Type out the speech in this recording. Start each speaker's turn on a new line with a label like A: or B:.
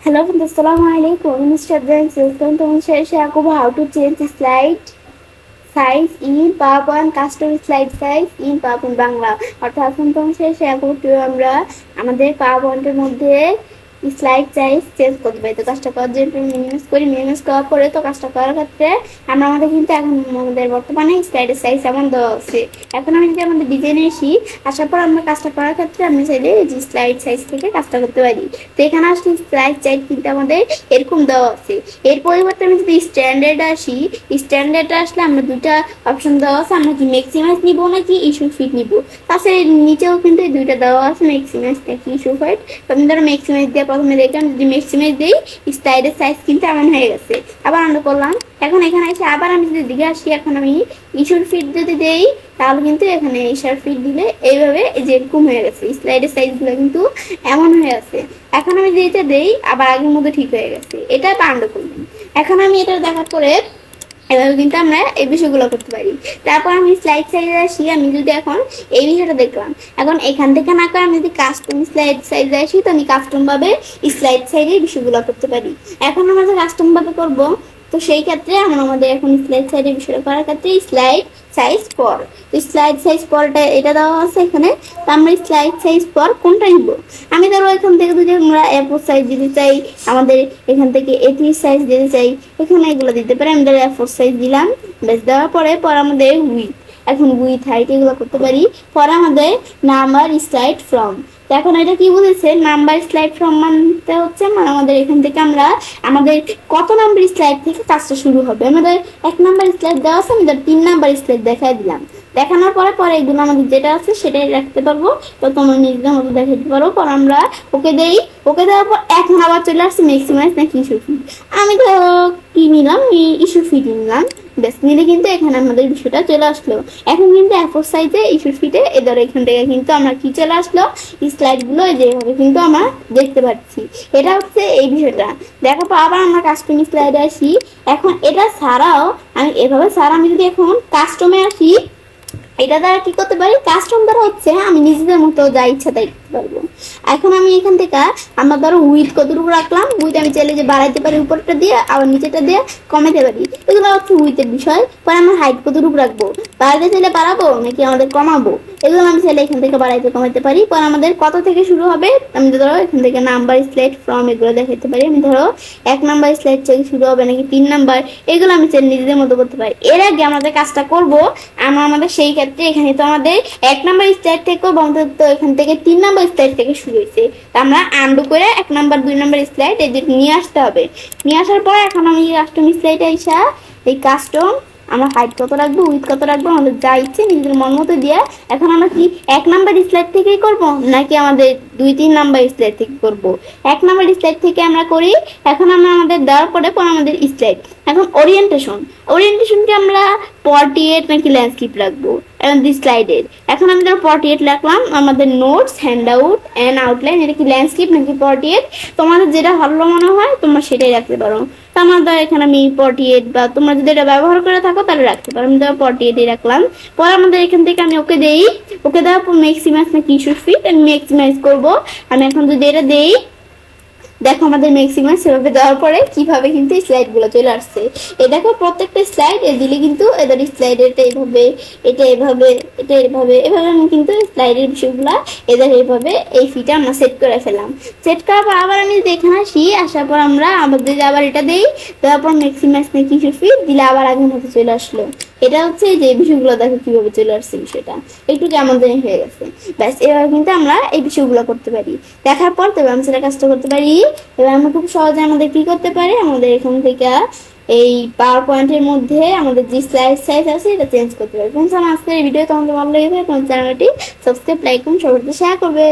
A: Hello, friends. Assalamu alaikum. Mr. James, welcome to share how to change slide size in PowerPoint, custom slide size in PowerPoint Bangla. অর্থাৎ এখন তোমার share করতে আমরা আমাদের পাওয়ারপয়েন্টের মধ্যে slide size change করতে পারি। তো কাজটা করার জন্য মিনিমাইজ করার পরে তো কাজটা করার ক্ষেত্রে আমাদের কিন্তু এখন আমাদের বর্তমানে স্লাইডের সাইজ এমন দেওয়া আছে। এখন আমি যদি আমাদের ডিজাইনে আসি, আসার পর আমরা কাজটা করার ক্ষেত্রে আমি চাইলে যে স্লাইড সাইজ থেকে কাজটা করতে পারি। তো এখানে আসলে স্লাইড সাইজ কিন্তু আমাদের এরকম দেওয়া আছে। এর পরিবর্তে আমি যদি স্ট্যান্ডার্ড আসি, স্ট্যান্ডার্ড আসলে আমরা দুইটা অপশন দেওয়া আছে, আমরা কি ম্যাক্সিমাইজ নিব নাকি ইস্যু ফিট নিব। তাছাড়া নিচেও কিন্তু এই দুইটা দেওয়া আছে, ম্যাক্সিমাইজ নাকি ইস্যু ফিট। আমি ধরো ম্যাক্সিমাইজ দিয়ে প্রথমে দেখলাম, যদি ম্যাক্সিমাইজ দিই স্লাইডের সাইজ কিন্তু এমন হয়ে গেছে। আবার আমরা করলাম, এখন এখানে এসে আবার আমি যদি দিকে আসি, এখন আমি ইস্যুর ফিট যদি দেই তাহলে কিন্তু এখানে ইস্যুর ফিট দিলে এইভাবে যেরকম হয়ে গেছে, স্লাইডের সাইজগুলো কিন্তু এমন হয়ে গেছে। এখন আমি যেটা দেই আবার আগের মতো ঠিক হয়ে গেছে। এটা পান্ড করলাম। এখন আমি এটা দেখার পরে এভাবে কিন্তু আমরা এই বিষয়গুলো করতে পারি। তারপর আমি স্লাইড সাইজে আসি, আমি যদি এখন এই বিষয়টা দেখলাম, এখন এখান থেকে না করে আমি যদি কাস্টম স্লাইড সাইজে আসি, তো আমি কাস্টম ভাবে স্লাইড সাইজে বিষয়গুলো করতে পারি। এখন আমরা যে কাস্টম ভাবে করবো, তো সেই ক্ষেত্রে আমাদের এখন স্লাইড সাইজের বিষয়টা করার ক্ষেত্রে স্লাইড সাইজ পর, স্লাইড সাইজ পরটা এটা দেওয়া আছে এখানে। তো আমরা স্লাইড সাইজ পর কোনটা নিব, আমি ধরো এখান থেকে যদি আমরা A4 সাইজ দিতে চাই, আমাদের এখান থেকে A3 সাইজ দিতে চাই, এখানে এগুলো দিতে পারি। আমি ধরো A4 সাইজ দিলাম, বেশ দেওয়ার পরে আমাদের উইথ, এখন উইথ হাইট এগুলো করতে পারি। পরে আমাদের নাম্বার স্লাইড ফ্রম। এখন এটা কি বলেছে, নাম্বার স্লাইড ফ্রম মানতে হচ্ছে আমাদের এখান থেকে আমরা আমাদের কত নাম্বার স্লাইড থেকে কাজটা শুরু হবে। আমাদের 1 নাম্বার স্লাইড দেওয়া আছে, আমি 3 নাম্বার স্লাইড দেখাই দিলাম। দেখানোর পরে এগুলো আমাদের যেটা আছে সেটাই রাখতে পারবো। তো তোমরা নিজেদের মতো দেখাতে পারো। পর আমরা ওকে দেই, ওকে দেওয়ার পর এখন আবার চলে আসছে ম্যাক্সিমাইজ নাকি ইস্যু ফিট। আমি তো কি নিলাম, ইস্যু ফিট নিলাম। বেশ নিলে কিন্তু এখানে আমাদের বিষয়টা চলে আসলো। এখন কিন্তু A4 সাইজে ইস্যু ফিটে এদের এখান থেকে কিন্তু আমরা কি চলে আসলো, স্লাইডগুলো যেভাবে কিন্তু আমরা দেখতে পাচ্ছি। এটা হচ্ছে এই বিষয়টা। দেখো আবার আমরা কাস্টম স্লাইডে আসি। এখন এটা ছাড়াও আমি এভাবে আমি যদি এখন কাস্টমে আসি, এটা দ্বারা কি করতে পারি, কাস্টম দ্বারা হচ্ছে আমি নিজেদের মতো যা ইচ্ছা তাই করতে পারবো। এখন আমি এখান থেকে আমরা ধরো উইথ কতটুকু রাখলাম, উইথ আমি চাইলে যে বাড়াইতে পারি উপরটা দিয়ে, আবার নিচেটা দিয়ে কমাতে পারি। এগুলো হচ্ছে উইথের বিষয়। পরে আমরা হাইট কতটুকু রাখবো, বাড়াতে চাইলে বাড়াবো নাকি আমাদের কমাবো, এগুলো আমি চাইলে এখান থেকে বাড়াইতে কমাতে পারি। পরে আমাদের কত থেকে শুরু হবে, আমি ধরো এখান থেকে নাম্বার স্লাইড ফ্রম এগুলো দেখাতে পারি। আমি ধরো 1 নাম্বার স্লাইড থেকে শুরু হবে নাকি 3 নাম্বার, এগুলো আমি চাইলে নিজেদের মতো করতে পারি। এর আগে আমাদের কাজটা করবো আমাদের সেই ক্ষেত্রে এখানে তো আমাদের 1 নাম্বার স্লাইড থেকে করবো, আমাদের তো এখান থেকে 3 নাম্বার স্লাইড থেকে শুরু হয়েছে। আমরা আন্ডু করে 1 নাম্বার 2 নাম্বার স্লাইড এই যে নিয়ে আসতে হবে। নিয়ে আসার পর এখন আমি কাস্টম স্লাইডে আসা, এই কাস্টম আমরা হাইট কত রাখবো, উইথ কত রাখবো, আমাদের যা ইচ্ছে নিজেদের মন মতো দিয়ে। এখন আমরা কি 1 নাম্বার স্লাইড থেকেই করবো নাকি আমাদের 2-3 নাম্বার স্লাইড থেকে করবো। 1 নাম্বার স্লাইড থেকে আমরা করি। এখন আমরা আমাদের দেওয়ার পরে আমাদের স্লাইড। এখন ওরিয়েন্টেশনকে আমরা 48 নাকি ল্যান্ডস্কেপ রাখবো স্লাইডের। এখন আমি ধরো 48 রাখলাম। আমাদের notes, hand out and outline, এটা কি ল্যান্ডস্কেপ নাকি 48, তোমাদের যেটা ভালো মনে হয় তোমরা সেটাই রাখতে পারো। তো আমাদের এখানে আমি 48, বা তোমরা যদি এটা ব্যবহার করে থাকো তাহলে রাখতে পারো। আমি ধরো 48 রাখলাম। পরে আমাদের এখান থেকে আমি ওকে দেই, ওকে দেওয়ার পর ম্যাক্সিমাইজ নাকি ইস্যু ফিট আমি ম্যাক্সিমাইজ করবো। আমি এখন যদি এটা দেই, দেখো আমাদের ম্যাক্সিমাম সেভাবে দেওয়ার পরে কিভাবে কিন্তু স্লাইড গুলো চলে আসছে। এই দেখো প্রত্যেকটা স্লাইড এ দিলে কিন্তু এদের স্লাইড এটা এইভাবে, এটা এভাবে, এটা এভাবে, এভাবে আমি কিন্তু স্লাইডের বিষয়গুলা এদের এইভাবে এই ফিটা আমরা সেট করে ফেলাম। সেট করার পর আবার আমি এখানে আসি, আসার পর আমরা আমাদের আবার এটা দেই, দেওয়ার পর ম্যাক্সিমাম কিছু ফিট দিলে আবার আগের মতো চলে আসলো। এটা হচ্ছে যে বিষয়গুলো দেখো কিভাবে চলে আসছে, বিষয়টা একটু কেমন জানি হয়ে গেছে। ব্যাস এভাবে কিন্তু আমরা এই বিষয়গুলো করতে পারি। দেখার পর তবে আমি সেটা কাজটা করতে পারি। এবার আমরা খুব সহজে আমাদের কি করতে পারি, আমাদের এখান থেকে এই পাওয়ার পয়েন্টের মধ্যে আমাদের যে স্লাইড সাইজ আছে এটা চেঞ্জ করতে পারি। ফ্রেন্ডস, আমার আজকের এই ভিডিও তোমাদের ভালো লেগেছে, তোমার চ্যানেলটি সাবস্ক্রাইব, লাইক এবং সবার সাথে শেয়ার করবে।